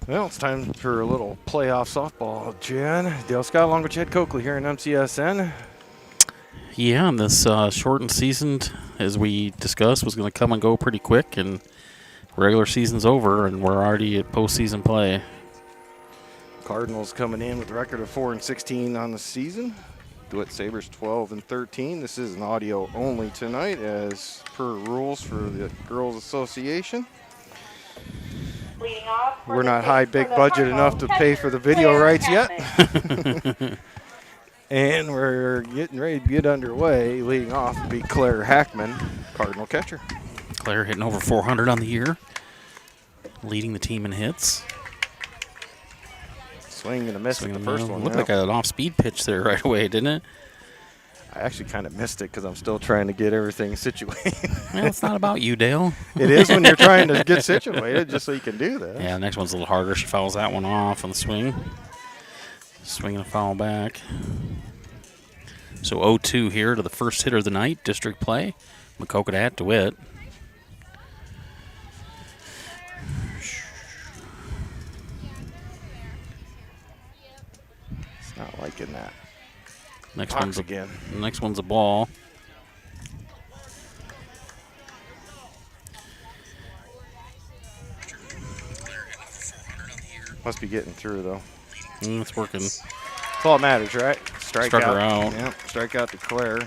Well, it's time for a little playoff softball, Jen. Dale Scott along with Chad Coakley here in MCSN. Yeah, and this shortened season, as we discussed, was going to come and go pretty quick, and regular season's over, and we're already at postseason play. Cardinals coming in with a record of 4-16 on the season. DeWitt Sabres 12-13. This is an audio only tonight, as per rules for the Girls Association. We're not high big budget enough to pay for the video rights yet. And we're getting ready to get underway. Leading off will be Claire Hackman, Cardinal catcher. Claire hitting over 400 on the year, leading the team in hits. Swing and a miss at the first one. Looked like an off-speed pitch there right away, didn't it? I actually kind of missed it because I'm still trying to get everything situated. Well, it's not about you, Dale. It is when you're trying to get situated, just so you can do that. Yeah, the next one's a little harder. She fouls that one off on the swing. Swing and a foul back. So 0-2 here to the first hitter of the night, district play. Maquoketa at DeWitt. It's not liking that. Next Box one's again. Next one's a ball. Must be getting through, though. It's working. That's all that matters, right? Strike Struck her out. Yep, strike out to Claire.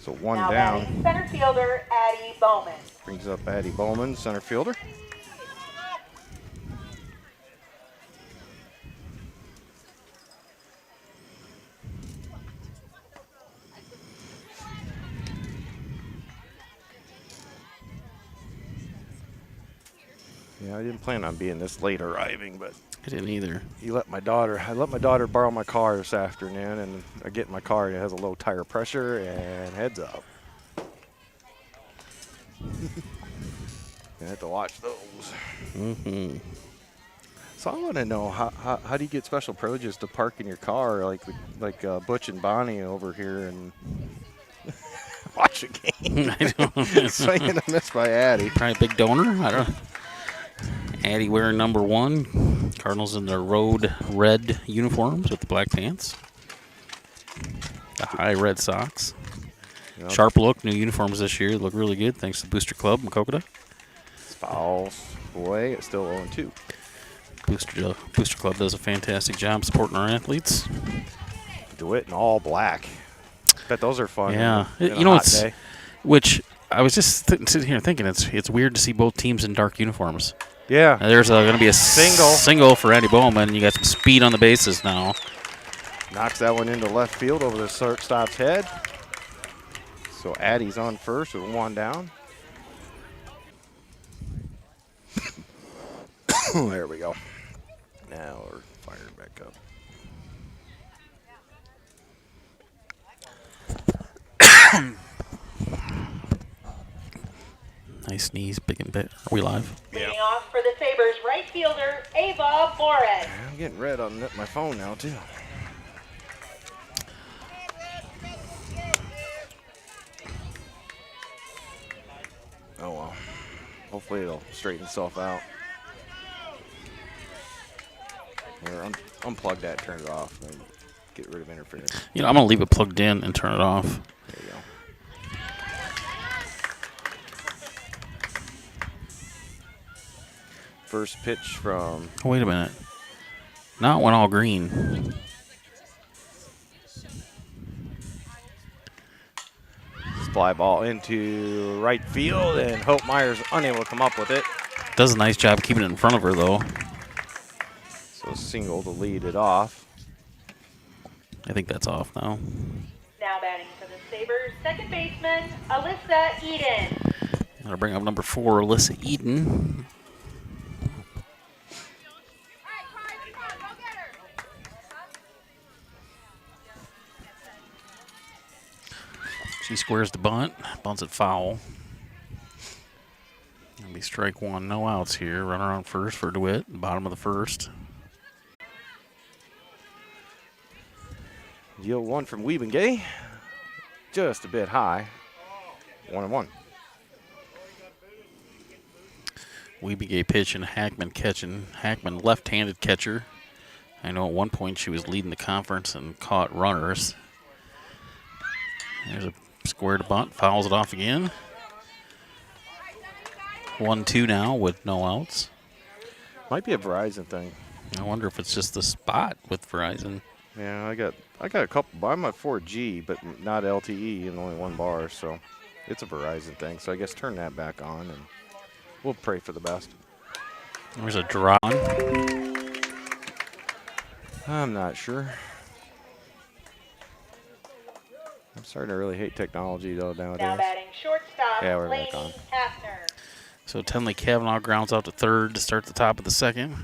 So one now down. Center fielder Addie Bowman. Brings up Addie Bowman, center fielder. Yeah, I didn't plan on being this late arriving, but I didn't either. I let my daughter borrow my car this afternoon, and I get in my car and it has a low tire pressure and heads up. I have to watch those. Mm-hmm. So I want to know how do you get special privileges to park in your car like Butch and Bonnie over here and watch a game? I don't Swing and a miss by Addie. Probably a big donor. I don't know. Addie wearing number 1. Cardinals in their road red uniforms with the black pants. The high red socks. Yep. Sharp look, new uniforms this year. Look really good thanks to Booster Club, Maquoketa. Fouls away. It's still 0-2. Booster Club does a fantastic job supporting our athletes. DeWitt in all black. Bet those are fun. Yeah. In a You know, hot it's day. which I was just sitting here thinking it's weird to see both teams in dark uniforms. Yeah. There's going to be a Single. single for Addie Bowman. You got some speed on the bases now. Knocks that one into left field over the shortstop's head. So Addie's on first with one down. There we go. Now we're firing back up. Nice sneeze, big and bit. Are we live? Leading off for the Sabres, right fielder Ava Morris. I'm getting red on my phone now, too. Oh, well. Hopefully it'll straighten itself out. Here, unplug that, turn it off, and get rid of interference. You know, I'm going to leave it plugged in and turn it off. There you go. First pitch from Oh, wait a minute. Now it went all green. fly ball into right field, and Hope Meyer's unable to come up with it. Does a nice job keeping it in front of her, though. So single to lead it off. I think that's off now. Now batting for the Sabres, second baseman, Alyssa Eden. I'll bring up number 4, Alyssa Eden. She squares the bunt, bunts it foul. It'll be strike one, no outs here. Runner on first for DeWitt, bottom of the first. Deal one from Wiebengay. Just a bit high. 1-1. Wiebegay pitching, Hackman catching. Hackman left-handed catcher. I know at one point she was leading the conference and caught runners. There's a square to bunt, fouls it off again. 1-2 now with no outs. Might be a Verizon thing. I wonder if it's just the spot with Verizon. Yeah, I got a couple. I'm at 4G, but not LTE, and only one bar, so it's a Verizon thing. So I guess turn that back on, and we'll pray for the best. There's a draw. I'm not sure. I'm starting to really hate technology though nowadays. Now batting shortstop, Yeah, we're Laney back on. Hafner. So Tenley Kavanaugh grounds out to third to start the top of the second.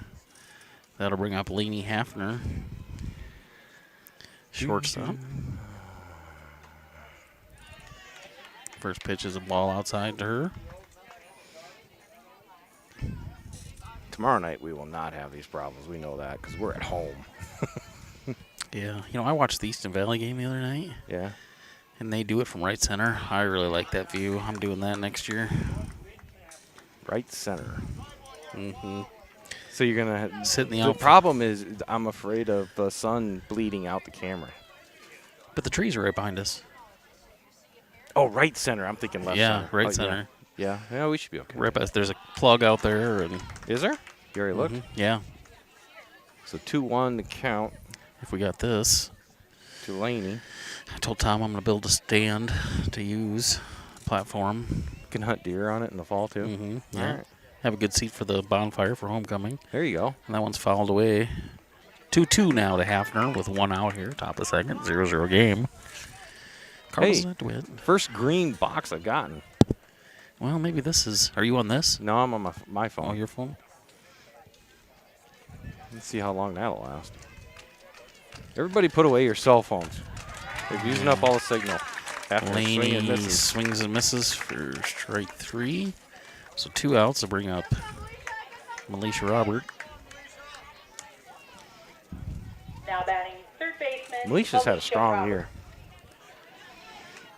That'll bring up Laney Hafner. Shortstop. First pitch is a ball outside to her. Tomorrow night we will not have these problems. We know that because we're at home. Yeah, you know, I watched the Easton Valley game the other night, Yeah. and they do it from right center. I really like that view. I'm doing that next year. Right center. Mm-hmm. So you're gonna Sit in the The outfield. problem is I'm afraid of the sun bleeding out the camera. But the trees are right behind us. Oh, right center. I'm thinking left Yeah, center. right Oh, center. Yeah, we should be okay. Right past, there's a plug out there, and Is there? You already looked? yeah, So 2-1 the count if we got this. to Laney. I told Tom I'm going to build a stand to use, platform. You can hunt deer on it in the fall too. Mm-hmm. All Yeah. right. Have a good seat for the bonfire for homecoming. There you go. And that one's fouled away. 2-2 now to Hafner with one out here, top of the second, 0-0 game. Cardinals Hey. at DeWitt. First green box I've gotten. Well, maybe this is. Are you on this? No, I'm on my Oh, phone. your phone? Let's see how long that'll last. Everybody put away your cell phones. They're using up all the signal. After swing and Laney misses. swings and misses for strike 3. So 2 outs to bring up Melisha Robert. Now batting third baseman. Melisha's had a Alicia strong Roberts. year.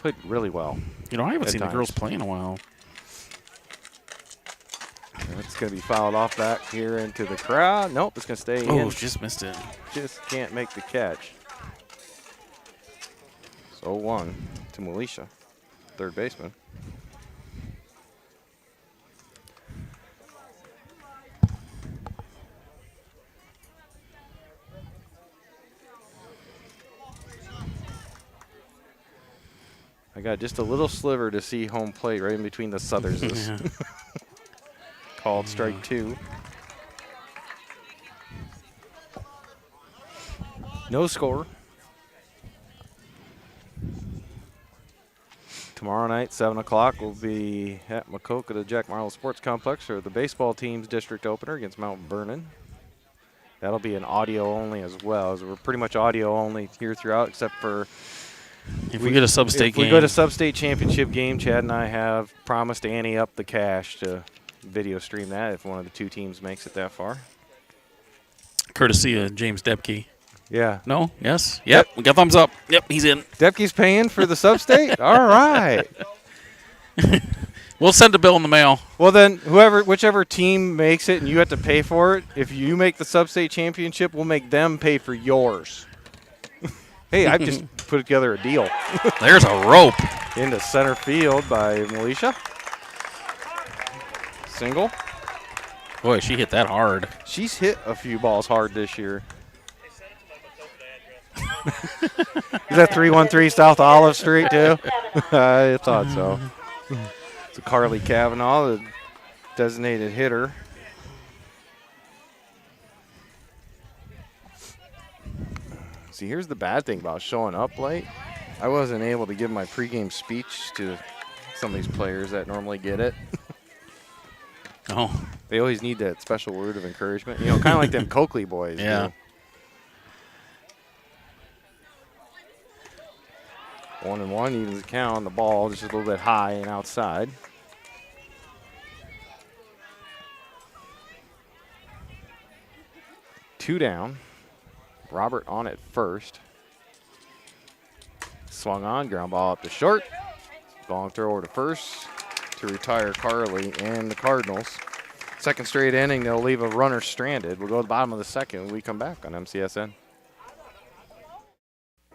Played really well. You know, I haven't At seen times. the girls play in a while. It's going to be fouled off back here into the crowd. Nope, it's going to stay Oh, in. just missed it. Just can't make the catch. So 0-1 to Melisha, third baseman. I got just a little sliver to see home plate right in between the Southerses. Yeah. Called strike 2. No score. Tomorrow night, 7 o'clock, we'll be at Maquoketa Jack Marlowe Sports Complex for the baseball team's district opener against Mount Vernon. That'll be an audio only as well. As we're pretty much audio only here throughout, except for If we get a sub-state if game. we go to sub-state championship game, Chad and I have promised to ante up the cash to video stream that if one of the two teams makes it that far. Courtesy of James Debke. Yeah. No? Yes? Yep. We got thumbs up. Yep, he's in. Depke's paying for the sub-state? All right. We'll send a bill in the mail. Well, then, whichever team makes it and you have to pay for it, if you make the sub-state championship, we'll make them pay for yours. Hey, I've just put together a deal. There's a rope. Into center field by Melisha. Single. Boy, she hit that hard. She's hit a few balls hard this year. Is that 313 South Olive Street, too? I thought so. So Carly Kavanaugh, the designated hitter. See, here's the bad thing about showing up late. I wasn't able to give my pregame speech to some of these players that normally get it. Oh, They always need that special word of encouragement. You know, kind of like them Coakley boys. Yeah. Do. 1-1 evens the count on the ball, just a little bit high and outside. Two down. Robert on at first. Swung on, ground ball up to short. Long throw over to first to retire Carly and the Cardinals. Second straight inning, they'll leave a runner stranded. We'll go to the bottom of the second when we come back on MCSN.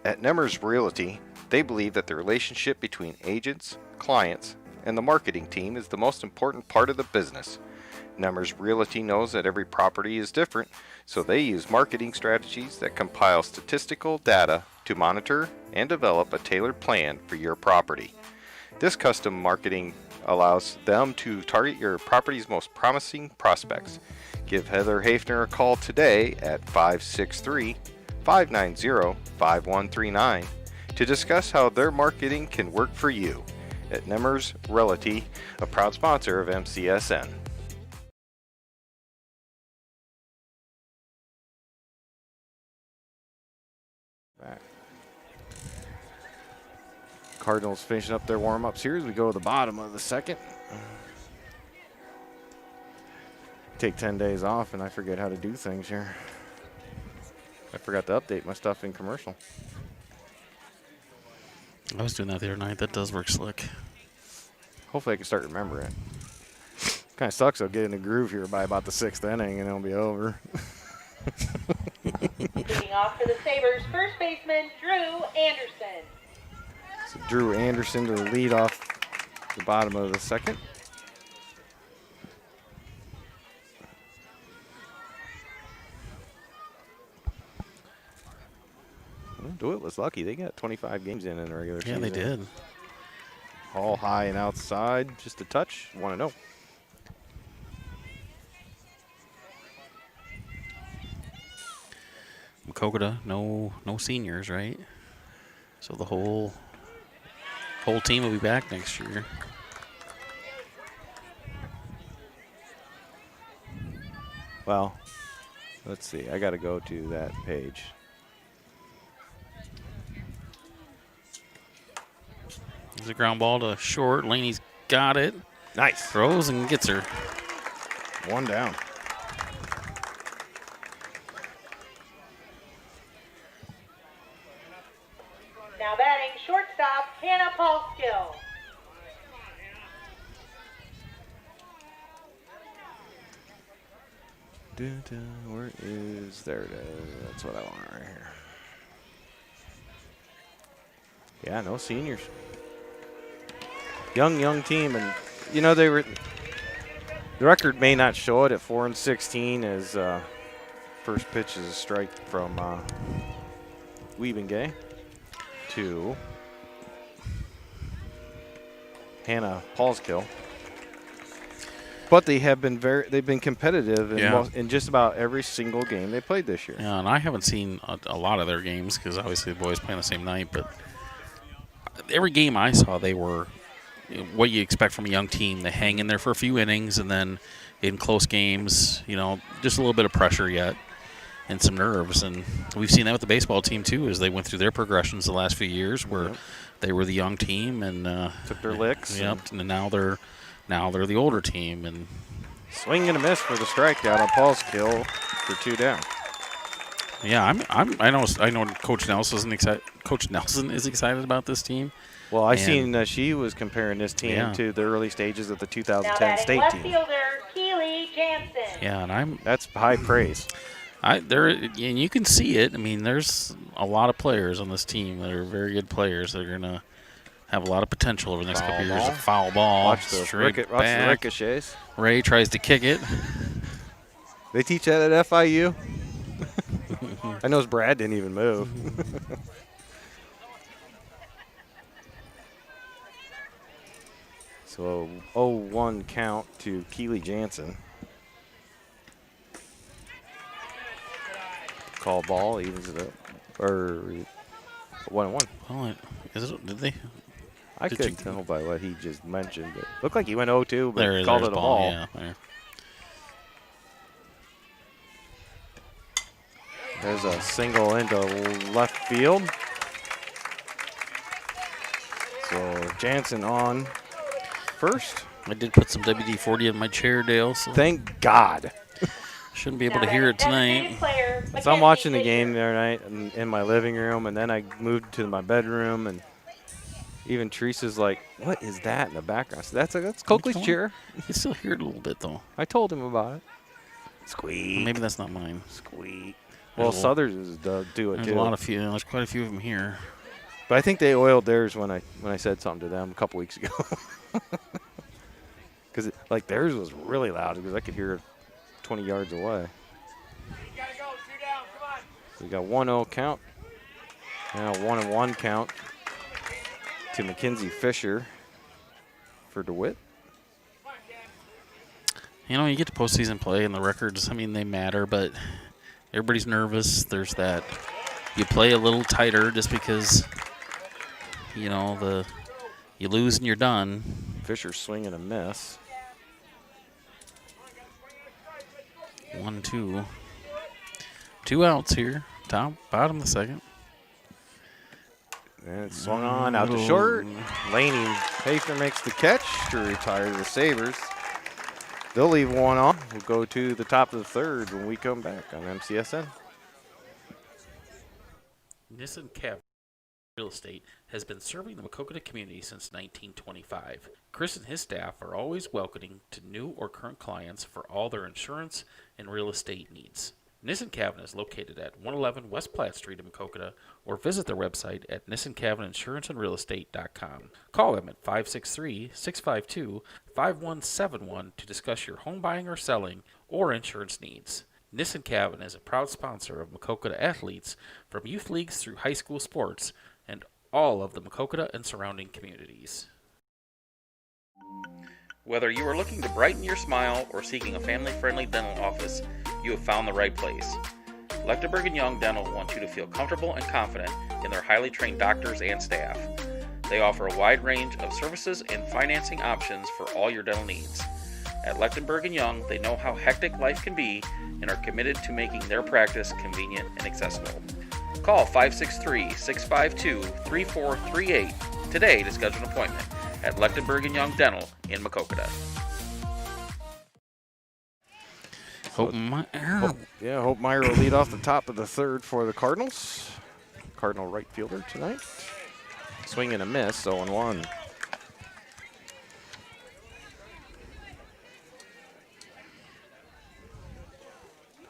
At Nemers Realty, they believe that the relationship between agents, clients, and the marketing team is the most important part of the business. Nemers Realty knows that every property is different, so they use marketing strategies that compile statistical data to monitor and develop a tailored plan for your property. This custom marketing allows them to target your property's most promising prospects. Give Heather Hafner a call today at 563-590-5139 to discuss how their marketing can work for you. At Nemers Realty, a proud sponsor of MCSN. Back. Cardinals finishing up their warm-ups here as we go to the bottom of the second. Take 10 days off and I forget how to do things here. I forgot to update my stuff in commercial. I was doing that the other night. That does work slick. Hopefully I can start remembering it. Kind of sucks. I'll get in the groove here by about the 6th inning and it'll be over. Leading off for the Sabres, first baseman Drew Anderson. So Drew Anderson to lead off the bottom of the second. Well, DeWitt was lucky. They got 25 games in the regular season. Yeah, they did. All high and outside, just a touch. 1-0. Maquoketa, no seniors, right? So the whole team will be back next year. Well, let's see. I got to go to that page. There's a ground ball to short. Laney's got it. Nice. Throws and gets her. One down. Now batting shortstop Hannah Paulskill. Where is there? It is. That's what I want right here. Yeah, no seniors. Young team, and you know they were. The record may not show it at 4-16 as first pitch is a strike from Wiebengay to Hannah Paulskill. But they have been they've been competitive in just about every single game they played this year. Yeah, and I haven't seen a lot of their games because obviously the boys play on the same night. But every game I saw, they were what you expect from a young team. They hang in there for a few innings, and then in close games, just a little bit of pressure yet and some nerves. And we've seen that with the baseball team too, as they went through their progressions the last few years, where they were the young team and took their licks. Yep, and now they're the older team. And swing and a miss for the strikeout on Paulskill for 2 down. Yeah, I know Coach Nelson is excited about this team. Well, I seen she was comparing this team to the early stages of the 2010 state left team. fielder Keely Jansen. Yeah, and that's high praise. And you can see it. I mean, there's a lot of players on this team that are very good players that are gonna have a lot of potential over the next couple of years. A foul ball, watch the ricochets. Ray tries to kick it. They teach that at FIU. I know Brad didn't even move. So 0-1 count to Keely Jansen. Call ball, evens it up. Or 1-1. Oh, did they? I couldn't tell by what he just mentioned. It looked like he went 0-2, but called it a ball. ball. Yeah, there. There's a single into left field. So Jansen on first. I did put some WD-40 in my chair, Dale. So thank God. Shouldn't be able to hear it tonight. So I'm watching the game the other night in my living room, and then I moved to my bedroom, and Even Teresa's like, what is that in the background? So that's Coakley's chair. You still hear it a little bit, though. I told him about it. Squeak. Maybe that's not mine. Squeak. Well, Southers do it there's too. There's quite a few of them here. But I think they oiled theirs when I said something to them a couple weeks ago. Because like theirs was really loud because I could hear it 20 yards away. You gotta go, 2 down, come on. So we got 1-0 count. Now 1-1 count to Mackenzie Fisher for DeWitt. You know, you get to postseason play, and the records, I mean, they matter, but everybody's nervous. There's that. You play a little tighter just because, you know, you lose and you're done. Fisher swinging a miss. 1-2. 2 outs here. Bottom of the second. And it swung on out to short. Laney Hafer makes the catch to retire the Sabres. They'll leave one on. We'll go to the top of the third when we come back on MCSN. Nissan Cav Real Estate has been serving the Maquoketa community since 1925. Chris and his staff are always welcoming to new or current clients for all their insurance and real estate needs. Nissan Cavan is located at 111 West Platte Street in Maquoketa, or visit their website at nissancavanInsuranceandRealEstate.com. Call them at 563-652-5171 to discuss your home buying or selling or insurance needs. Nissan Cavan is a proud sponsor of Maquoketa athletes from youth leagues through high school sports and all of the Maquoketa and surrounding communities. Whether you are looking to brighten your smile or seeking a family-friendly dental office, you have found the right place. Lechtenberg & Young Dental wants you to feel comfortable and confident in their highly trained doctors and staff. They offer a wide range of services and financing options for all your dental needs. At Lechtenberg & Young, they know how hectic life can be and are committed to making their practice convenient and accessible. Call 563-652-3438 today to schedule an appointment at Lechtenberg & Young Dental in Maquoketa. Hope Meyer will lead off the top of the third for the Cardinals. Cardinal right fielder tonight. Swing and a miss, 0-1.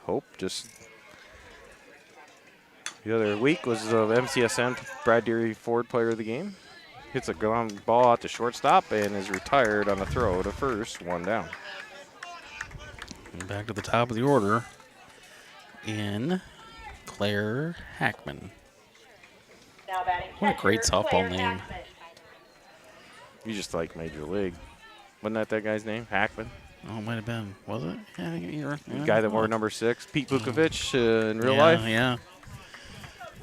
Hope just the other week was MCSN Brad Deary Ford Player of the Game. Hits a ground ball out to shortstop and is retired on a throw to first, 1 down. And back to the top of the order in Claire Hackman. Now batting What a great catcher, softball Claire name. Hackman. You just like Major League. Wasn't that guy's name? Hackman? Oh, it might have been. Was it? Yeah, I think you're The guy that wore number 6. Pete Vukovich in real yeah, life. Yeah.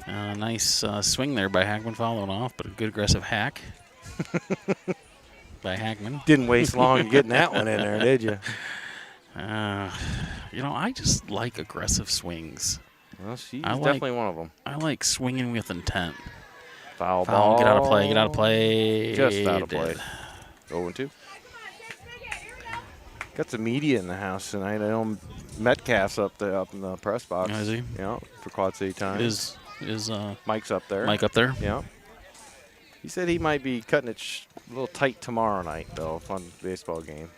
Nice swing there by Hackman following off, but a good aggressive hack by Hackman. Didn't waste long getting that one in there, did you? You know, I just like aggressive swings. Well, she's definitely one of them. I like swinging with intent. Foul ball. Get out of play. Get out of play. Just out of play. 0-2. Got some media in the house tonight. I know Metcalf's up in the press box. Oh, is he? Yeah, for Quad City Times. Is Mike's up there. Mike up there? Yeah. He said he might be cutting it a little tight tomorrow night, though. Fun baseball game.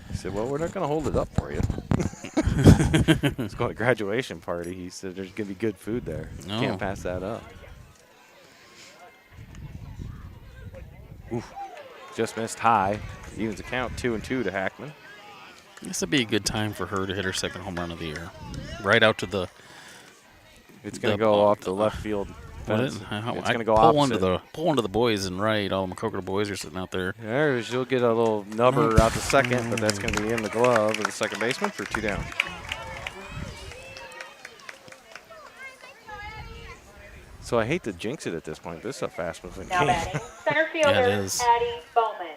He said, well, we're not going to hold it up for you. It's called a graduation party. He said there's going to be good food there. No. Can't pass that up. Oof. Just missed high. Evens the count 2-2 to Hackman. This would be a good time for her to hit her second home run of the year. Right out to the. It's going to go off the left field. It's going to go opposite. Pull into the boys and right. All the Maquoketa boys are sitting out there. There's, you'll get a little nubber out to second, but that's going to be in the glove of the second baseman for 2 down. So I hate to jinx it at this point. This is a fast-moving Now game. batting center fielder, Yeah, it is. Addie Bowman.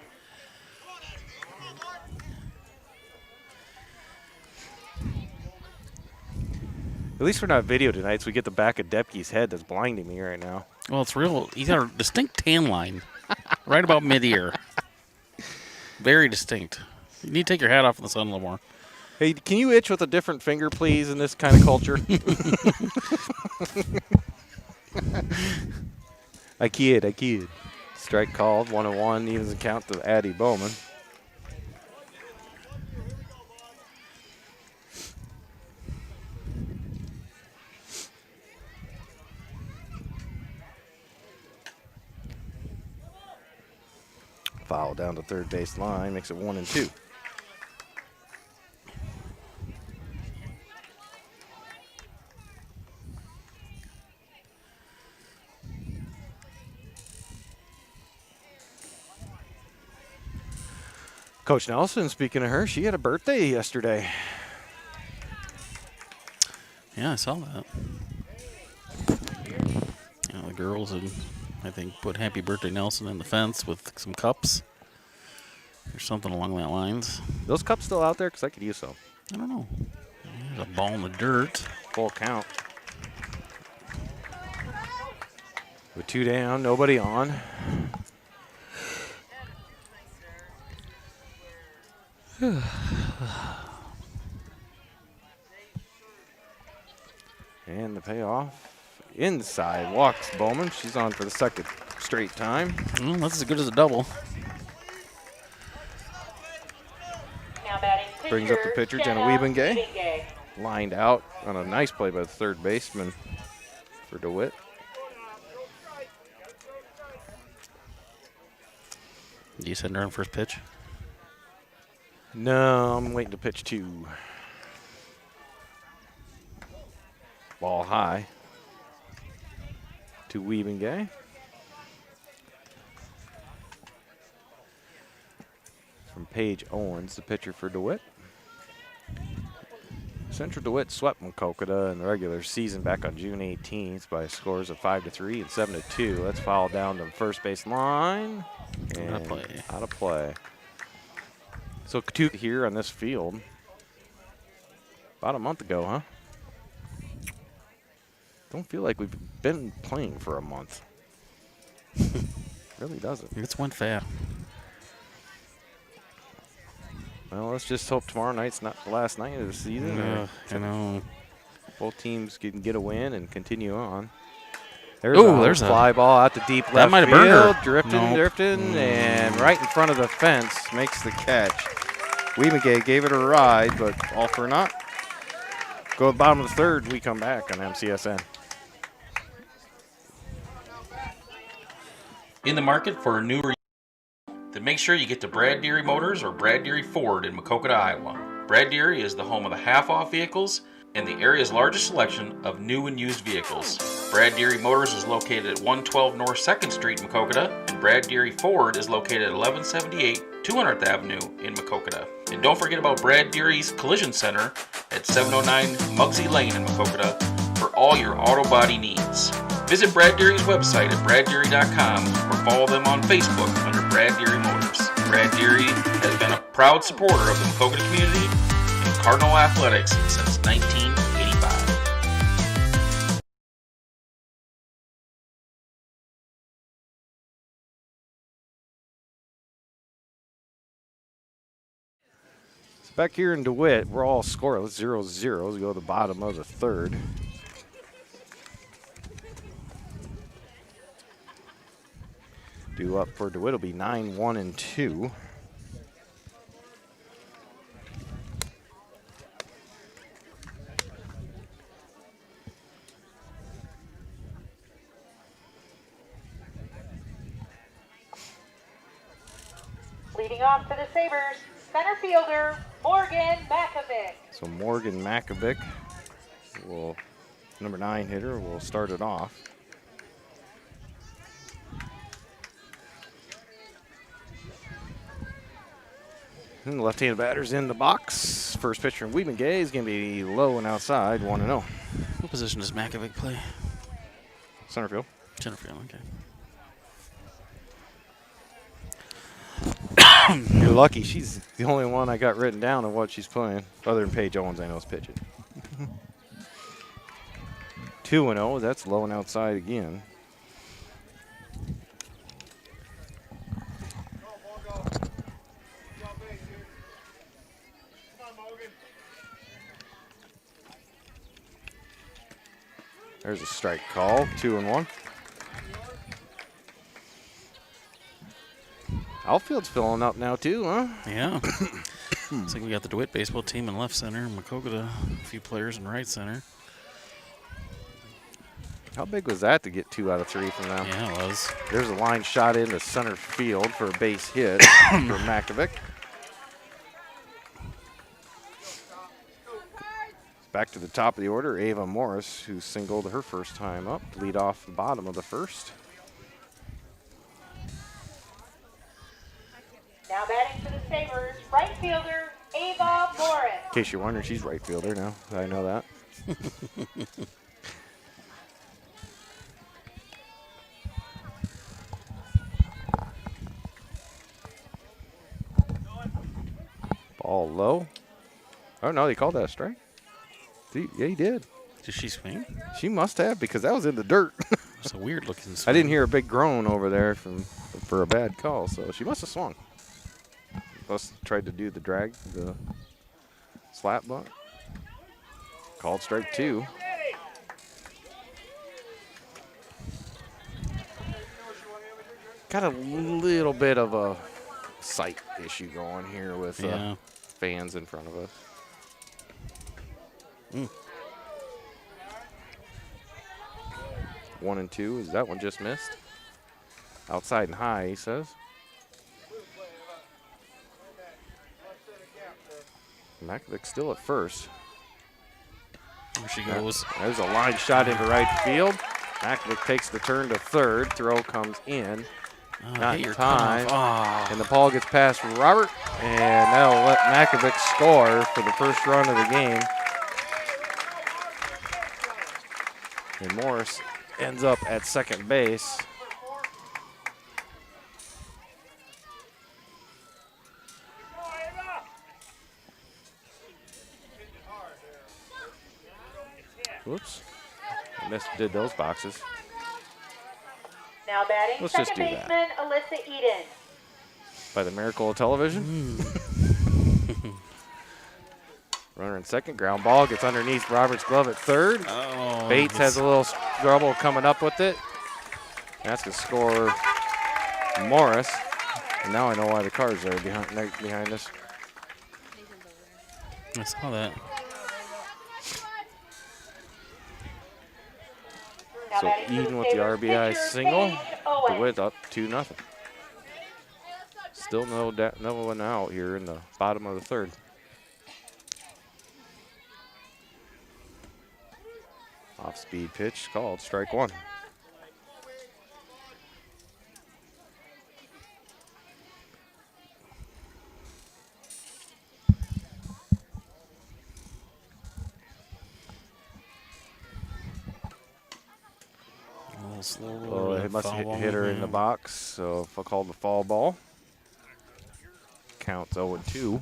At least we're not video tonight, so we get the back of Depke's head that's blinding me right now. Well, it's real. He's got a distinct tan line right about mid-ear. Very distinct. You need to take your hat off in the sun a little more. Hey, can you itch with a different finger, please, in this kind of culture? I kid. Strike called, 1-1, evens the count to Addie Bowman. Foul down to third base line, makes it 1-2. Coach Nelson, speaking of her, she had a birthday yesterday. Yeah, I saw that. You know, the girls had, I think, put Happy Birthday Nelson in the fence with some cups or something along that lines. Those cups still out there? Because I could use some. I don't know. There's a ball in the dirt. Full count. With 2 down, nobody on. And the payoff. Inside walks Bowman. She's on for the second straight time. Well, that's as good as a double. Now batting pitcher, Brings up the pitcher, Jenna Wiebengay. Lined out on a nice play by the third baseman for DeWitt. Do you send her on first pitch? No, I'm waiting to pitch 2. Ball high to Wiebengay. From Paige Owens, the pitcher for DeWitt. Central DeWitt swept Maquoketa in the regular season back on June 18th by scores of 5-3 and 7-2. That's fouled down to the first base line. And out of play. So 2 here on this field. About a month ago, huh? Don't feel like we've been playing for a month. Really doesn't. It's went fast. Well, let's just hope tomorrow night's not the last night of the season. I know. Both teams can get a win and continue on. There's a fly ball out to deep that left might have burned field. her. Drifting, and right in front of the fence makes the catch. Wiebengay gave it a ride, but all for naught. Go to the bottom of the third. We come back on MCSN. In the market for a newer, then make sure you get to Brad Deary Motors or Brad Deary Ford in Maquoketa, Iowa. Brad Deary is the home of the half-off vehicles and the area's largest selection of new and used vehicles. Brad Deary Motors is located at 112 North 2nd Street in Maquoketa, and Brad Deary Ford is located at 1178 200th Avenue in Maquoketa. And don't forget about Brad Deary's Collision Center at 709 Muggsy Lane in Maquoketa for all your auto body needs. Visit Brad Deary's website at braddeary.com or follow them on Facebook under Brad Deary Motors. Brad Deary has been a proud supporter of the Maquoketa community and Cardinal Athletics since 1985. So back here in DeWitt, we're all scoreless, 0-0. We go to the bottom of the third. Due up for DeWitt will be 9-1-2. Leading off for the Sabres, center fielder Morgan Makovic. So Morgan Makovic, number 9 hitter, will start it off. And the left-handed batter's in the box. First pitcher in Wiebengay is going to be low and outside, 1-0. What position does Makovic play? Center field. Center field, okay. You're lucky. She's the only one I got written down of what she's playing, other than Paige Owens I know is pitching. 2-0. That's low and outside again. There's a strike call, 2-1. Outfield's filling up now too, huh? Yeah. Looks like we got the DeWitt baseball team in left center, Maquoketa, a few players in right center. How big was that to get 2 out of 3 from them? Yeah, it was. There's a line shot into center field for a base hit for Makovic. Back to the top of the order, Ava Morris, who singled her first time up, lead off the bottom of the first. Now batting for the Sabres, right fielder, Ava Morris. In case you're wondering, she's right fielder now. I know that. Ball low. Oh, no, they called that a strike. Yeah, he did. Did she swing? She must have, because that was in the dirt. It's a weird looking swing. I didn't hear a big groan over there for a bad call, so she must have swung. Must have tried to do the drag, the slap bunt. Called strike 2. Got a little bit of a sight issue going here with fans in front of us. 1 and 2. Is that one just missed? Outside and high, he says. Makovic still at first. There she goes. There's a line shot into right field. Makovic takes the turn to third. Throw comes in. Not in time. And the ball gets past Robert. And that'll let Makovic score for the first run of the game. And Morris ends up at second base. Whoops. I did those boxes. Now batting Let's second just do baseman, that. Alyssa Eden. By the miracle of television. Runner in second. Ground ball gets underneath Robert's glove at third. Oh, Bates has a little trouble coming up with it. That's going to score Morris. And now I know why the car's there behind us. I saw that. Now So batting for Eden with the Sabres RBI pitcher, single. Paige Owen. DeWitt up 2-0. Still no one out here in the bottom of the third. Off-speed pitch called strike 1. A little slow. Oh, it must have hit her in the box, so if I called the foul ball. Counts 0-2.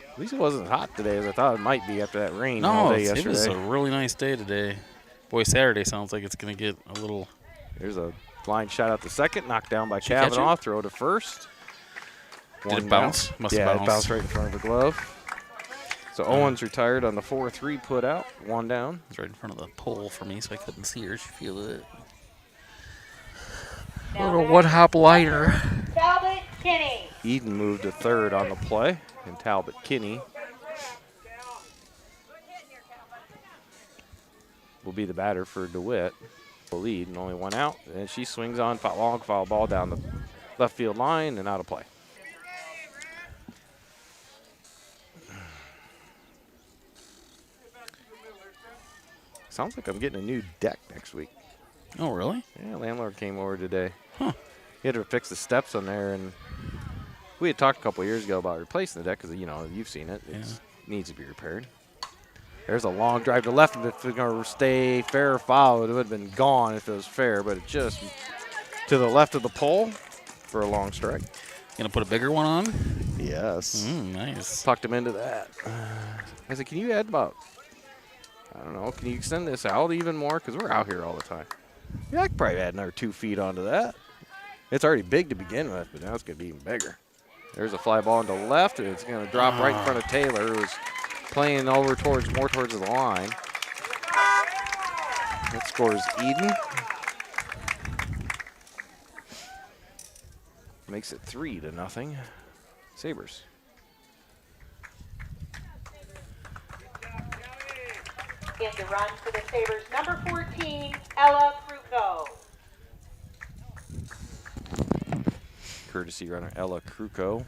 At least it wasn't hot today as I thought it might be after that rain all No, day it was yesterday. a really nice day today. Boy, Saturday sounds like it's going to get a little. There's a line shot out to second, knocked down by Did you catch Kavanaugh, it? throw to first. Did One it bounce? down. Must Yeah, have it bounced. bounced right in front of her glove. So Owens retired on the 4-3 put out, 1 down. It's right in front of the pole for me, so I couldn't see her. She feel it. Now Little batting one-hop lighter. Talbot Kinney. Eden moved to third on the play, and Talbot Kinney will be the batter for DeWitt. The lead and only 1 out, and she swings on long foul ball down the left field line and out of play. Sounds like I'm getting a new deck next week. Oh, really? Yeah, landlord came over today. Huh. He had to fix the steps on there, and we had talked a couple years ago about replacing the deck because, you know, you've seen it. It needs to be repaired. There's a long drive to left. If it's going to stay fair or foul, it would have been gone if it was fair, but it just to the left of the pole for a long strike. Gonna put a bigger one on? Yes. Nice. Tucked him into that. I said, can you add about, I don't know. Can you extend this out even more? Because we're out here all the time. Yeah, I could probably add another 2 feet onto that. It's already big to begin with, but now it's going to be even bigger. There's a fly ball into left, and it's going to drop right in front of Taylor, who's playing over more towards the line. That scores Eden. Makes it 3-0. Sabres. In the run for the Sabres, number 14, Ella Kruko. Courtesy runner Ella Kruko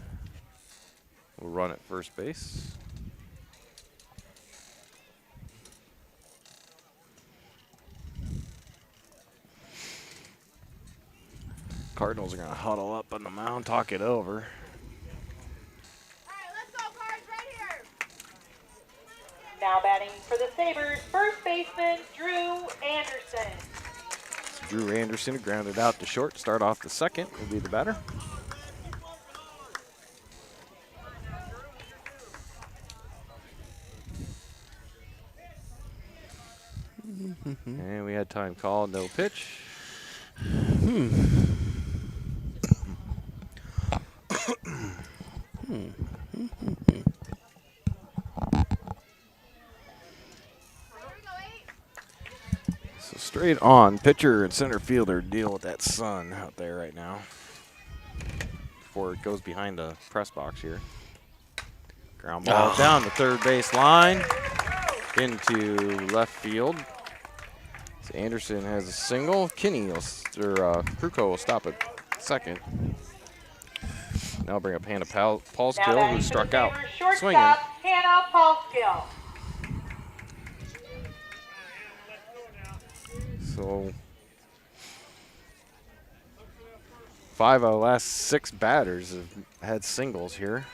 will run at first base. Cardinals are going to huddle up on the mound, talk it over. Now batting for the Sabres, first baseman Drew Anderson. So Drew Anderson grounded out to short. Start off the second will be the batter. And we had time called, no pitch. So straight on, pitcher and center fielder deal with that sun out there right now before it goes behind the press box here. Ground ball down the third base line into left field. So Anderson has a single. Kruko will stop at second. Now bring up Hannah Paulskill, who struck out swinging. Hannah Paulskill. So 5 out of the last 6 batters have had singles here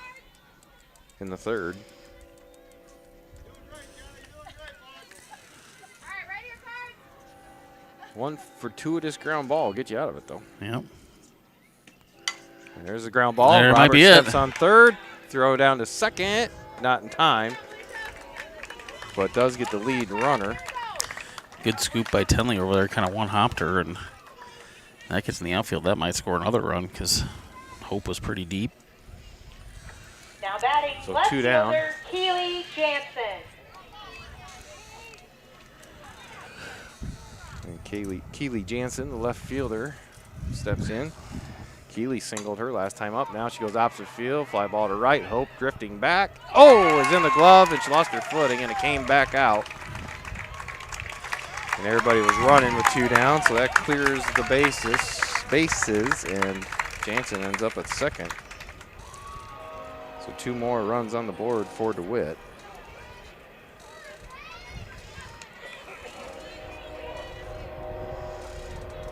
in the third. One fortuitous ground ball will get you out of it, though. Yep. And there's a ground ball. There Robert might be steps it. on third. Throw down to second. Not in time. But does get the lead runner. Good scoop by Tenley over there, kind of one-hopped her, and that gets in the outfield. That might score another run because Hope was pretty deep. Now batting, So left 2 down. fielder Keely Jansen. And Keely Jansen, the left fielder, steps in. Keely singled her last time up. Now she goes opposite field. Fly ball to right. Hope drifting back. Oh, is in the glove, and she lost her footing, and it came back out. And everybody was running with 2 down, so that clears the bases, and Jansen ends up at second. So 2 more runs on the board for DeWitt.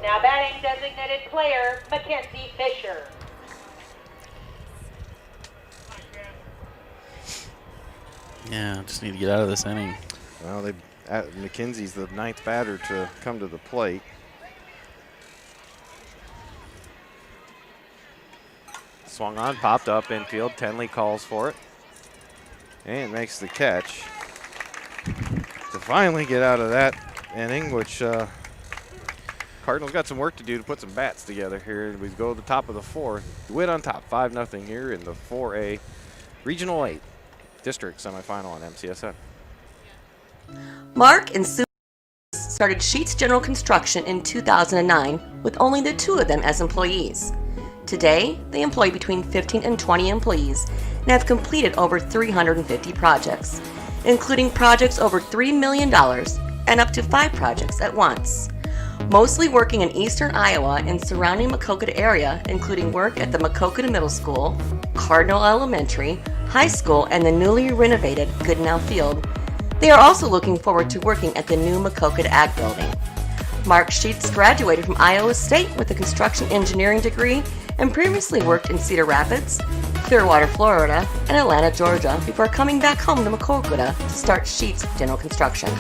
Now batting, designated player Mackenzie Fisher. Yeah, just need to get out of this inning. Well, McKenzie's the 9th batter to come to the plate. Swung on, popped up infield. Tenley calls for it and makes the catch to finally get out of that inning, which Cardinals got some work to do to put some bats together here. We go to the top of the 4th. DeWitt on top, 5-0 here in the 4A Regional 8 District semifinal on MCSN. Mark and Sue started Sheets General Construction in 2009 with only the 2 of them as employees. Today, they employ between 15 and 20 employees and have completed over 350 projects, including projects over $3 million and up to 5 projects at once. Mostly working in eastern Iowa and surrounding Maquoketa area, including work at the Maquoketa Middle School, Cardinal Elementary, High School, and the newly renovated Goodenow Field. They are also looking forward to working at the new Maquoketa Ag Building. Mark Sheets graduated from Iowa State with a construction engineering degree and previously worked in Cedar Rapids, Clearwater, Florida, and Atlanta, Georgia before coming back home to Maquoketa to start Sheets General Construction.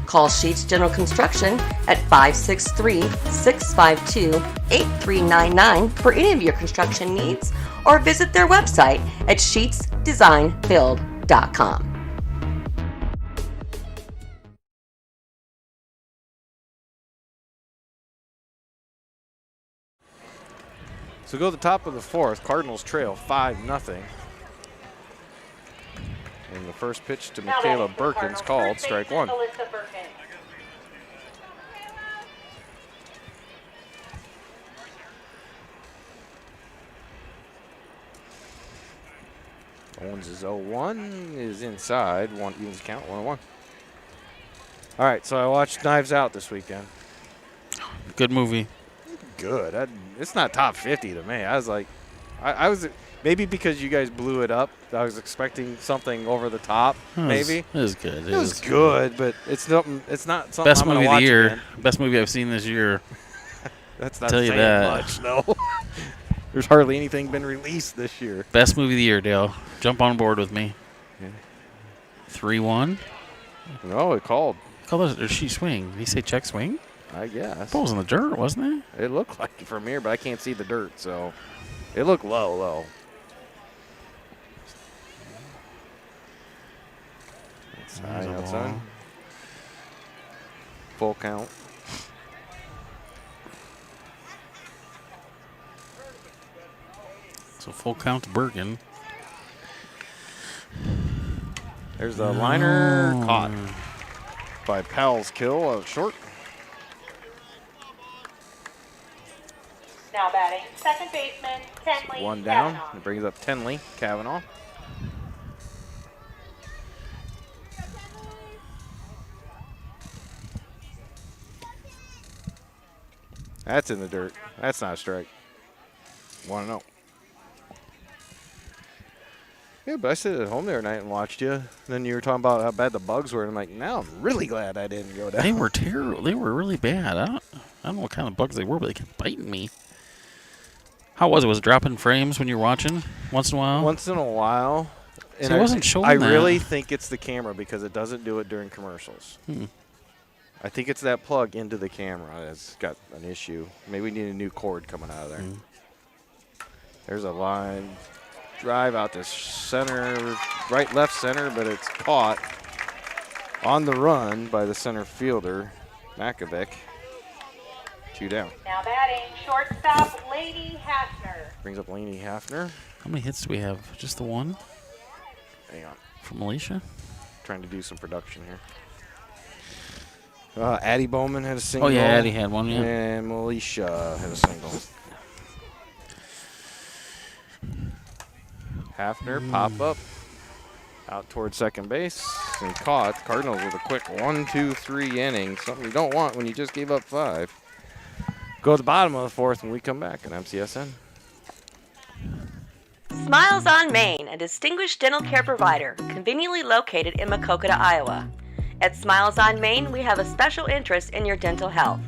Call Sheets General Construction at 563-652-8399 for any of your construction needs, or visit their website at sheetsdesignbuild.com. So go to the top of the fourth. Cardinals trail 5-0. And the first pitch to Now Michaela batting for the Birkins Cardinals, called first strike baseman, one. Alyssa Birkin. Owens is 0-1, is inside, one evens count, 1-1. All right, so I watched Knives Out this weekend. Good movie. Good. It's not top 50 to me. I was like, I was maybe because you guys blew it up. I was expecting something over the top. Maybe It was good. it was good, but it's not. It's not something Best I'm gonna movie of watch the year. again. Best movie I've seen this year. That's not Tell you saying that. much. No. There's hardly anything been released this year. Best movie of the year, Dale. Jump on board with me. 3-1. No, it called. Or she swing. Did he say check swing? I guess. Ball was in the dirt, wasn't it? It looked like it from here, but I can't see the dirt, so it looked low. That's high There's a outside. ball. Full count. So full count to Bergen. There's the liner caught by Powell's kill out short. Now batting, second baseman, Tenley One down. Kavanaugh. It brings up Tenley Kavanaugh. That's in the dirt. That's not a strike. 1-0. Yeah, but I stayed at home the other night and watched you. Then you were talking about how bad the bugs were, and I'm like, now I'm really glad I didn't go down. They were terrible. They were really bad. I don't know what kind of bugs they were, but they kept biting me. How was it? Was it dropping frames when you're watching once in a while? Once in a while. See, I wasn't showing I that. really think it's the camera because it doesn't do it during commercials. I think it's that plug into the camera that's got an issue. Maybe we need a new cord coming out of there. There's a line drive out to center, right, left center, but it's caught on the run by the center fielder, Makovic. 2 down. Now batting, shortstop, Lady Hafner. Brings up Lainey Hafner. How many hits do we have? Just the one Hang on. from Alicia? Trying to do some production here. Addie Bowman had a single. Oh, yeah, Addie had one, yeah. And Militia had a single. Hafner pop up out towards second base and caught. Cardinals with a quick 1-2-3 inning. Something you don't want when you just gave up 5. Go to the bottom of the fourth when we come back on MCSN. Smiles on Main, a distinguished dental care provider conveniently located in Maquoketa, Iowa. At Smiles on Main, we have a special interest in your dental health.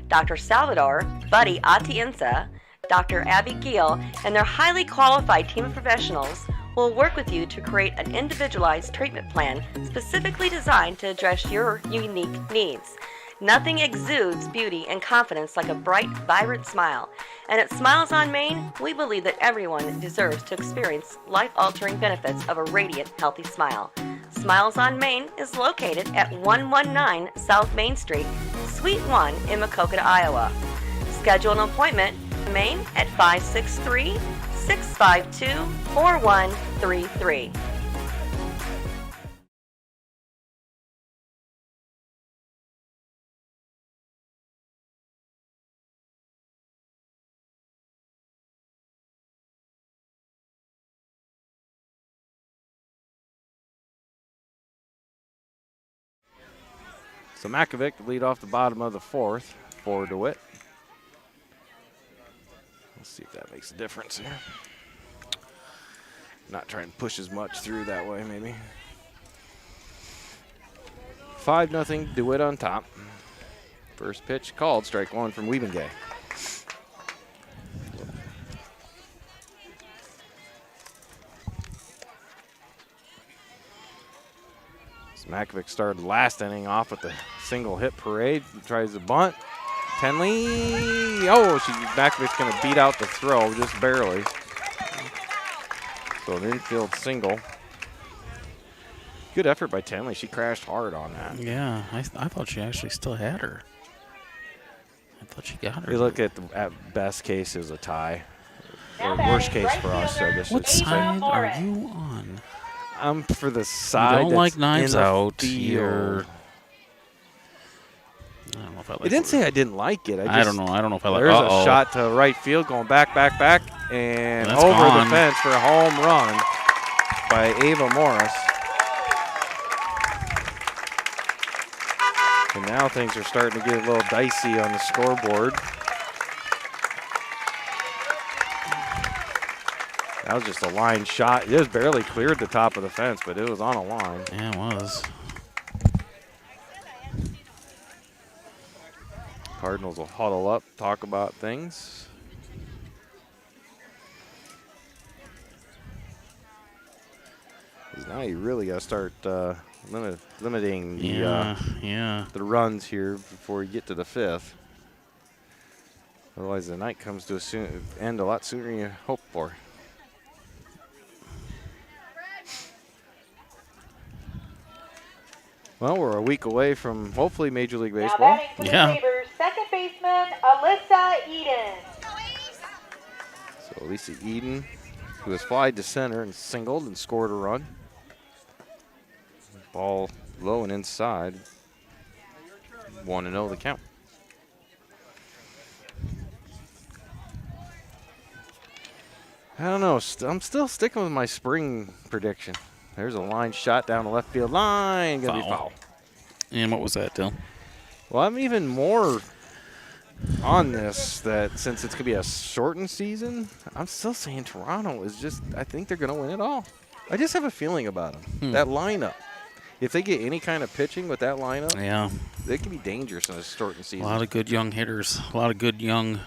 Dr. Salvador, Buddy Atienza, Dr. Abby Giel, and their highly qualified team of professionals will work with you to create an individualized treatment plan specifically designed to address your unique needs. Nothing exudes beauty and confidence like a bright, vibrant smile. And at Smiles on Main, we believe that everyone deserves to experience life-altering benefits of a radiant, healthy smile. Smiles on Main is located at 119 South Main Street, Suite 1 in Maquoketa, Iowa. Schedule an appointment in Main at 563-652-4133. So Makovic to lead off the bottom of the fourth for DeWitt. Let's see if that makes a difference here. Not trying to push as much through that way, maybe. 5-0, DeWitt on top. First pitch called, strike one from Wiebengay. Makovic started last inning off with the single hit parade. He tries to bunt. Tenley. Oh, Makovic's going to beat out the throw just barely. So an infield single. Good effort by Tenley. She crashed hard on that. Yeah, I thought she actually still had her. I thought she got her. You look at best case, it was a tie. or Now worst batting case right for us, I fielder, guess. What I should say. side are you on? I'm for the You side don't like that's Knives in the Out. field. You're. I don't know if I like It didn't say I didn't like it. I don't know. I don't know if I like. There's Uh-oh. a shot to right field going back, and That's over gone. the fence for a home run by Ava Morris. And now things are starting to get a little dicey on the scoreboard. That was just a line shot. It was barely cleared the top of the fence, but it was on a line. Yeah, it was. Cardinals will huddle up, talk about things. Because now you really got to start limiting Yeah. the runs here before you get to the fifth. Otherwise, the night comes to end a lot sooner than you hope for. Well, we're a week away from hopefully Major League Now Baseball. batting for the Yeah. Sabres, second baseman Alyssa Eden. So Lisa Eden, who has flied to center and singled and scored a run. Ball low and inside. 1-0 the count. I don't know. I'm still sticking with my spring prediction. There's a line shot down the left field line. Gonna be foul. And what was that, Dylan? Well, I'm even more on this that since it's going to be a shortened season, I'm still saying Toronto is just, I think they're going to win it all. I just have a feeling about them. That lineup. If they get any kind of pitching with that lineup, Yeah. they can be dangerous in a shortened A season. lot of good young hitters. A lot of good young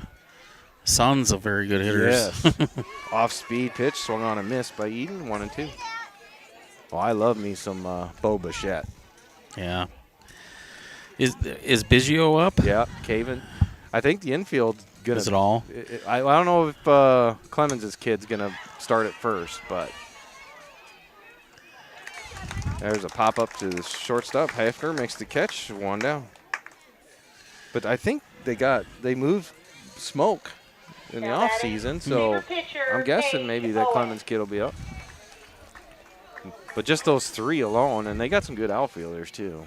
sons of very good hitters. Yes. Off-speed pitch, swung on and missed by Eden, 1-2. Well, I love me some Bo Bichette. Yeah. Is Biggio up? Yeah, Caven. I think the infield gonna. Is it all? I don't know if Clemens' kid's gonna start at first, but there's a pop up to the shortstop. Hefner makes the catch, 1 down. But I think they moved Smoke in the off season, so I'm guessing maybe that Clemens kid will be up. But just those three alone, and they got some good outfielders too.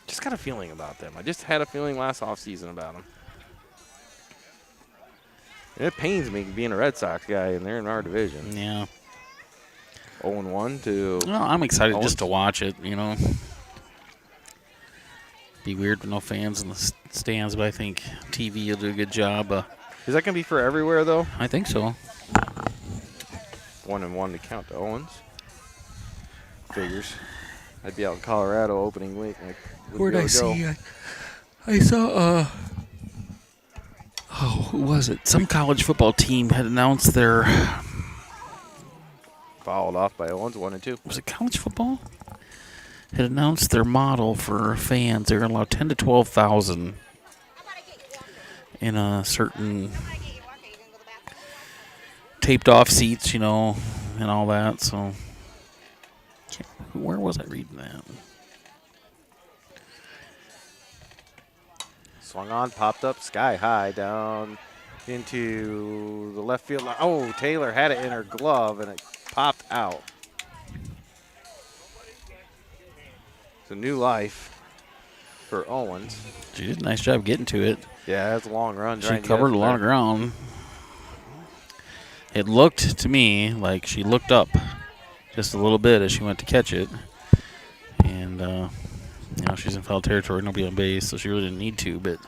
Just got a feeling about them. I just had a feeling last offseason about them. And it pains me being a Red Sox guy, and they're in our division. Yeah. 0-1 to. Well, I'm excited Owens. just to watch it, Be weird with no fans in the stands, but I think TV will do a good job. Is that going to be for everywhere, though? I think so. 1-1 to count to Owens. Figures. I'd be out in Colorado opening week. Where'd I see? I saw, who was it? Some college football team had announced their, Fouled off by Owens, 1-2. was it college football? Had announced their model for fans. They're going to allow 10 to 12,000 in a certain taped off seats, and all that. So, where was I reading that? Swung on, popped up sky high down into the left field line. Oh, Taylor had it in her glove, and it popped out. It's a new life for Owens. She did a nice job getting to it. Yeah, that's a long run. She covered a lot of ground. It looked to me like she looked up just a little bit as she went to catch it. And, she's in foul territory, nobody on base, so she really didn't need to, but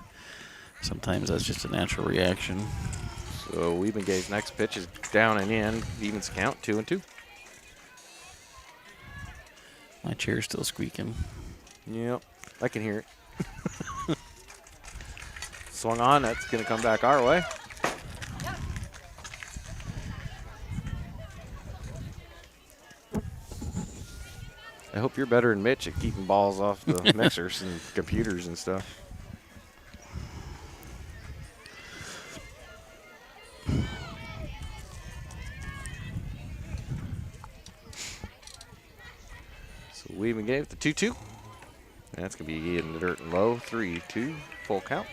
sometimes that's just a natural reaction. So Weebengay's next pitch is down and in. Evens count, 2-2. My chair's still squeaking. Yep, I can hear it. Swung on, that's going to come back our way. I hope you're better than Mitch at keeping balls off the mixers and computers and stuff. So Weebengay with the 2-2. That's going to be in the dirt and low. 3-2, full count.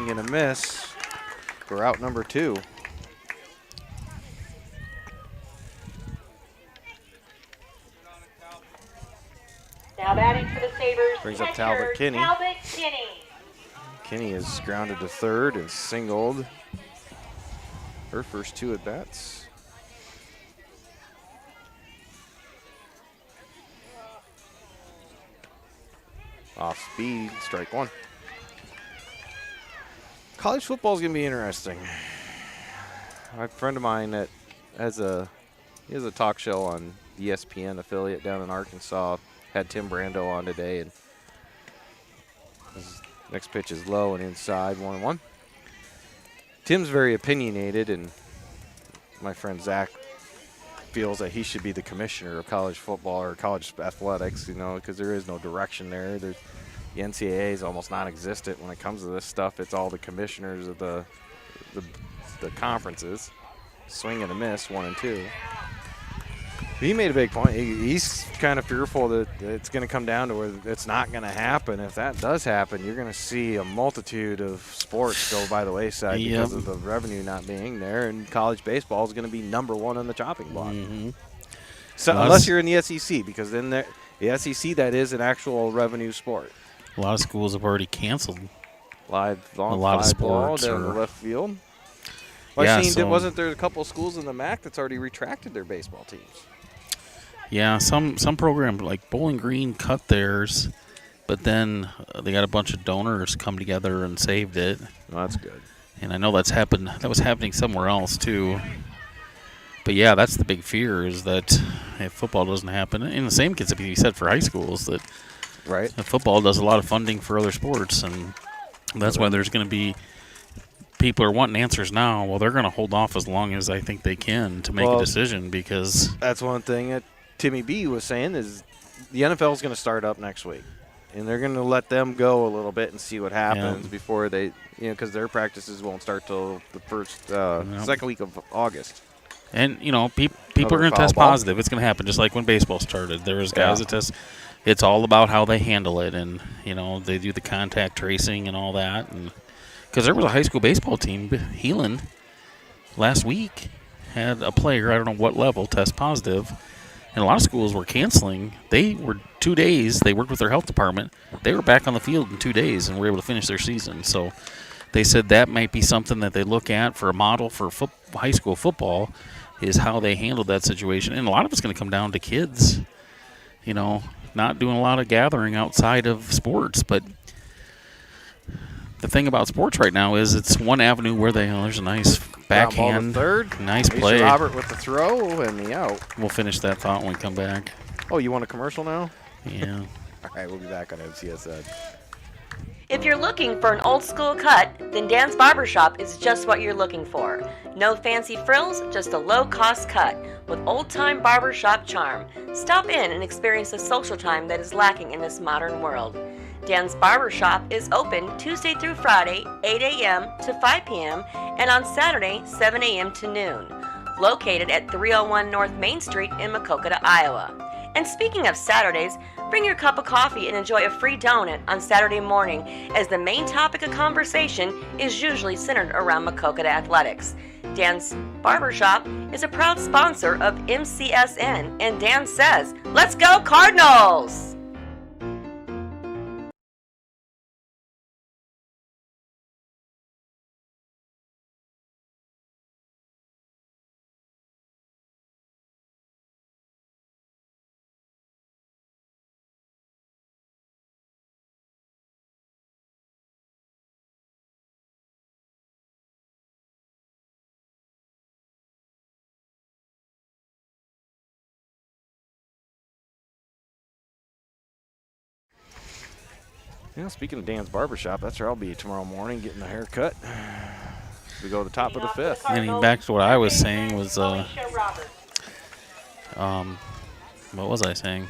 swing and a miss for out number 2. Now batting for the Sabres, Brings up catcher, Talbot Kinney. Talbot Kinney. Kinney is grounded to third and singled her first 2 at bats. Off speed, strike 1. College football is going to be interesting. A friend of mine that has a talk show on ESPN affiliate down in Arkansas. Had Tim Brando on today, and his next pitch is low and inside, 1-1. Tim's very opinionated, and my friend Zach feels that he should be the commissioner of college football or college athletics, because there is no direction there. The NCAA is almost non-existent when it comes to this stuff. It's all the commissioners of the conferences. Swing and a miss, 1 and 2. He made a big point. He's kind of fearful that it's going to come down to where it's not going to happen. If that does happen, you're going to see a multitude of sports go by the wayside because of the revenue not being there, and college baseball is going to be number 1 on the chopping block. So unless you're in the SEC, because then the SEC, that is an actual revenue sport. A lot of schools have already canceled Live on a lot of ball sports down the or left field. Well, I've seen, wasn't there a couple of schools in the MAC that's already retracted their baseball teams? Yeah, some programs like Bowling Green cut theirs, but then they got a bunch of donors come together and saved it. Well, that's good. And I know that's happened. That was happening somewhere else too. But yeah, that's the big fear, is that if football doesn't happen, and the same can be said for high schools, that football does a lot of funding for other sports, and that's why there's going to be people are wanting answers now. Well, they're going to hold off as long as I think they can to make a decision, because that's one thing that Timmy B was saying is the NFL is going to start up next week, and they're going to let them go a little bit and see what happens before they, because their practices won't start till the first second week of August. And people are going to test positive. It's going to happen just like when baseball started. There was guys that test. It's all about how they handle it, and they do the contact tracing and all that. And because there was a high school baseball team, Heelan, last week had a player, I don't know what level, test positive. And a lot of schools were canceling. They were 2 days. They worked with their health department. They were back on the field in 2 days and were able to finish their season. So they said that might be something that they look at for a model for high school football, is how they handled that situation. And a lot of it's going to come down to kids, not doing a lot of gathering outside of sports. But the thing about sports right now is it's one avenue where there's a nice backhand, third. Nice play. Robert with the throw and the out. We'll finish that thought when we come back. Oh, you want a commercial now? Yeah. All right, we'll be back on MCSN. If you're looking for an old school cut, then Dan's Barbershop is just what you're looking for. No fancy frills, just a low cost cut with old time barbershop charm. Stop in and experience the social time that is lacking in this modern world. Dan's Barbershop is open Tuesday through Friday, 8 a.m. to 5 p.m. and on Saturday, 7 a.m. to noon. Located at 301 North Main Street in Maquoketa, Iowa. And speaking of Saturdays, bring your cup of coffee and enjoy a free donut on Saturday morning, as the main topic of conversation is usually centered around Maquoketa athletics. Dan's Barbershop is a proud sponsor of MCSN, and Dan says, "Let's go Cardinals!" Speaking of Dan's Barbershop, that's where I'll be tomorrow morning getting a haircut. We go to the top of the fifth. Getting back to what I was saying was, what was I saying?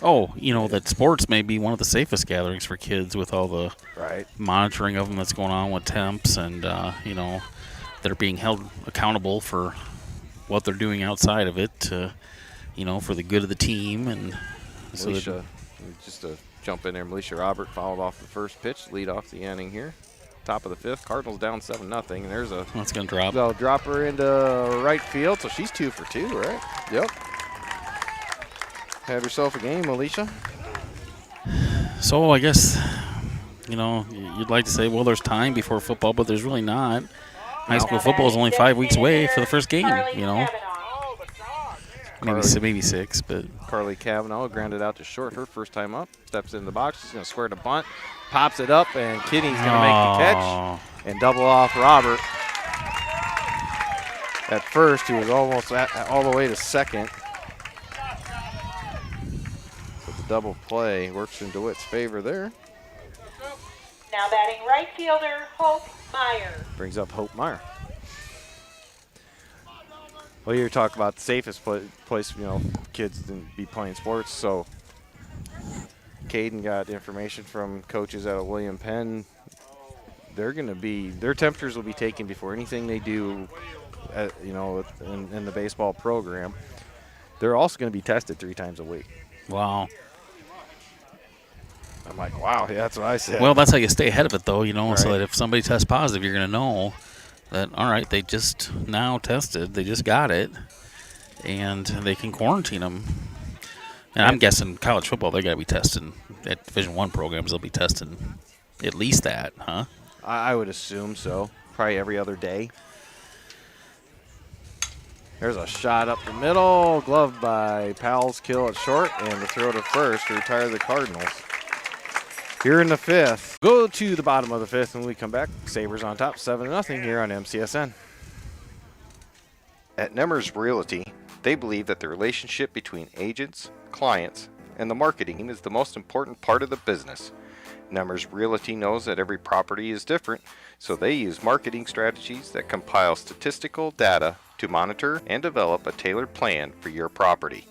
That sports may be one of the safest gatherings for kids with all the monitoring of them that's going on with temps, and they're being held accountable for what they're doing outside of it, for the good of the team. And Alicia, just a jump in there. Militia Robert fouled off the first pitch, lead off the inning here. Top of the fifth, Cardinals down 7-0, and there's a That's going to drop. they'll drop her into right field, so she's 2 for 2, right? Yep. Have yourself a game, Alicia. So I guess, you know, you'd like to say, well, there's time before football, but there's really not. High school football is only 5 weeks away for the first game, you know. Maybe 6, but Carly Cavanaugh grounded out to short her first time up. Steps in the box. She's going to square the bunt. Pops it up, and Kinney's going to make the catch and double off Robert. At first, he was almost all the way to second. But the double play works in DeWitt's favor there. Now batting right fielder, Hope Meyer. Brings up Hope Meyer. Well, you're talking about the safest place, you know, kids to be playing sports. So Caden got information from coaches out of William Penn. They're going to be, their temperatures will be taken before anything they do, you know, in the baseball program. They're also going to be tested 3 times a week. wow. I'm like, wow, yeah, that's what I said. Well, that's how you stay ahead of it, though, you know, so Right. that if somebody tests positive, you're going to know that, all right, they just now tested, they just got it, and they can quarantine them. And I'm guessing college football, they got to be testing. At Division I programs, they'll be testing at least that, huh? I would assume so. Probably every other day. There's a shot up the middle, gloved by Powell's kill at short, and the throw to first to retire the Cardinals. Here in the 5th. Go to the bottom of the 5th when we come back. Sabres on top, 7-0 here on MCSN. At Nemers Realty, they believe that the relationship between agents, clients, and the marketing is the most important part of the business. Nemers Realty knows that every property is different, so they use marketing strategies that compile statistical data to monitor and develop a tailored plan for your property.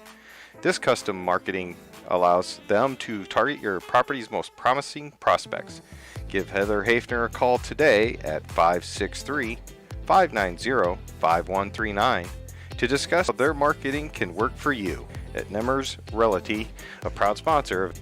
This custom marketing allows them to target your property's most promising prospects. Give Heather Hafner a call today at 563-590-5139 to discuss how their marketing can work for you. At Nemers Realty, a proud sponsor of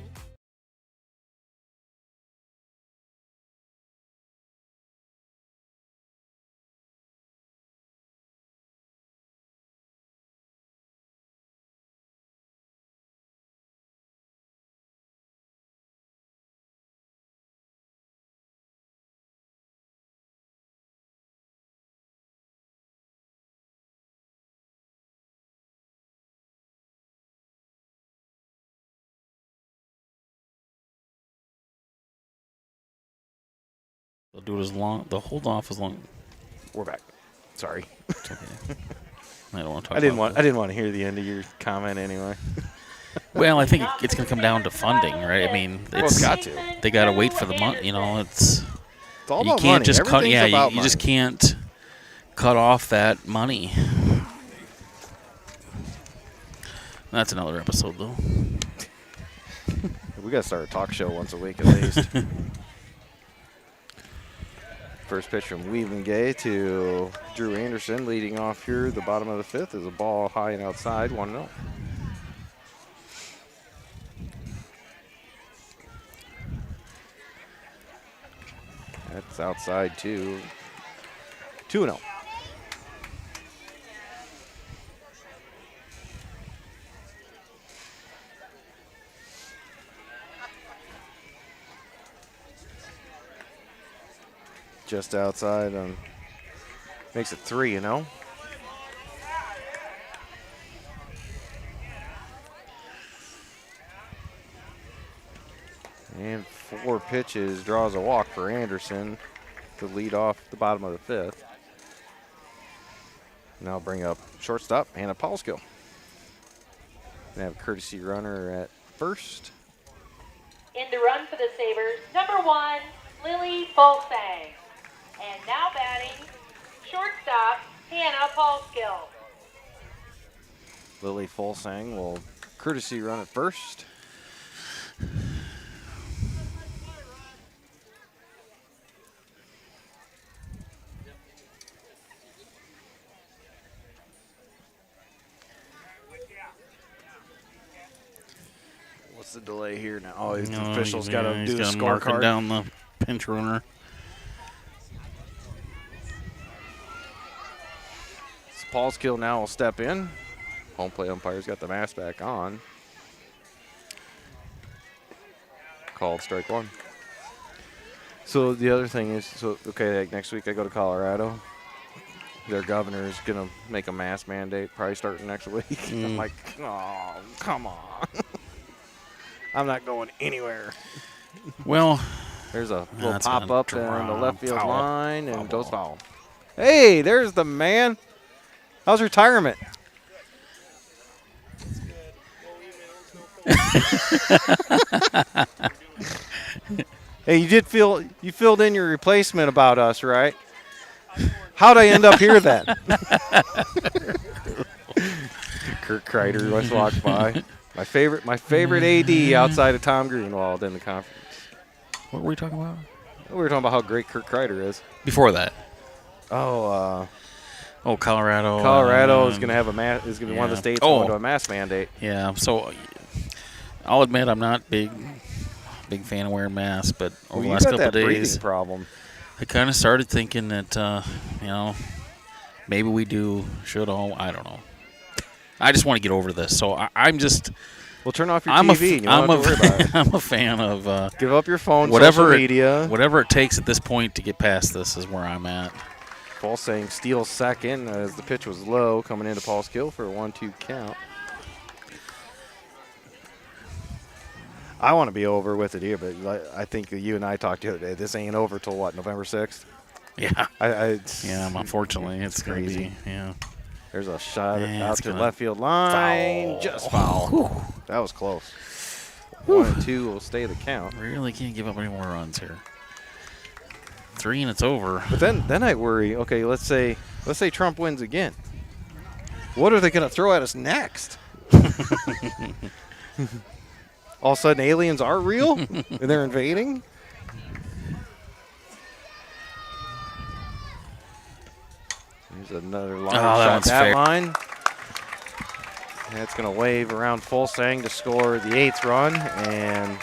They'll do it as long, they'll hold off as long. We're back. Sorry. It's okay. I don't want to talk I didn't about want to hear the end of your comment anyway. Well, I think it's going to come down to funding, right? I mean, It's got to. they got to wait for the money, you know, It's all you about can't money. just cut, Everything's yeah, about you just money. can't cut off that money. That's another episode, though. We got to start a talk show once a week at least. First pitch from Weaving Gay to Drew Anderson, leading off here. The bottom of the 5th is a ball high and outside, 1-0. That's outside too. 2-0. Just outside on makes it 3-0. And 4 pitches, draws a walk for Anderson to lead off the bottom of the 5th. Now bring up shortstop Hannah Paulskill. And have a courtesy runner at first. In to run for the Sabres, number 1, Lily Folsang. And now batting, shortstop, Hannah Paulskill. Lily Folsang will courtesy run at first. the delay here now? Oh, the No, official's got to he's do the gotta mark him scorecard. down the pinch runner. So Paul's kill now will step in. Home plate umpire's got the mask back on. Called strike one. So the other thing is, okay, like next week I go to Colorado. Their governor is going to make a mask mandate probably starting next week. I'm like, oh, come on. I'm not going anywhere. Well, There's a little that's pop gonna up in the left field foul. line and Foul goes ball. foul. Hey, there's the man. How's retirement? Hey, you filled in your replacement about us, right? How'd I end up here then? Kurt Kreider just walked by. My favorite AD outside of Tom Greenwald in the conference. What were we talking about? We were talking about how great Kurt Kreider is. Before that. Oh, Colorado. Colorado is going to have is going to be one of the states going to a mask mandate. Yeah, so I'll admit I'm not big fan of wearing masks, but over the last couple of days, problem. I kind of started thinking that, maybe we should all, I don't know. I just want to get over this, so I'm just. Well, turn off your TV. You don't have to worry about it. I'm a fan of. Give up your phone, social media. Whatever it takes at this point to get past this is where I'm at. Paul saying steals second as the pitch was low, coming into Paul's kill for a 1-2 count. I want to be over with it here, but I think you and I talked the other day. This ain't over till what, November 6th? Yeah. Unfortunately, it's crazy. Gonna be, yeah. There's a shot Yeah, out to the left field line. Foul. Just foul. That was close. 1-2 will stay the count. Really can't give up any more runs here. 3 and it's over. But then I worry. Okay, let's say Trump wins again. What are they going to throw at us next? All of a sudden, aliens are real and they're invading. There's another line shot. That line. And it's going to wave around Fulsang to score the 8th run, and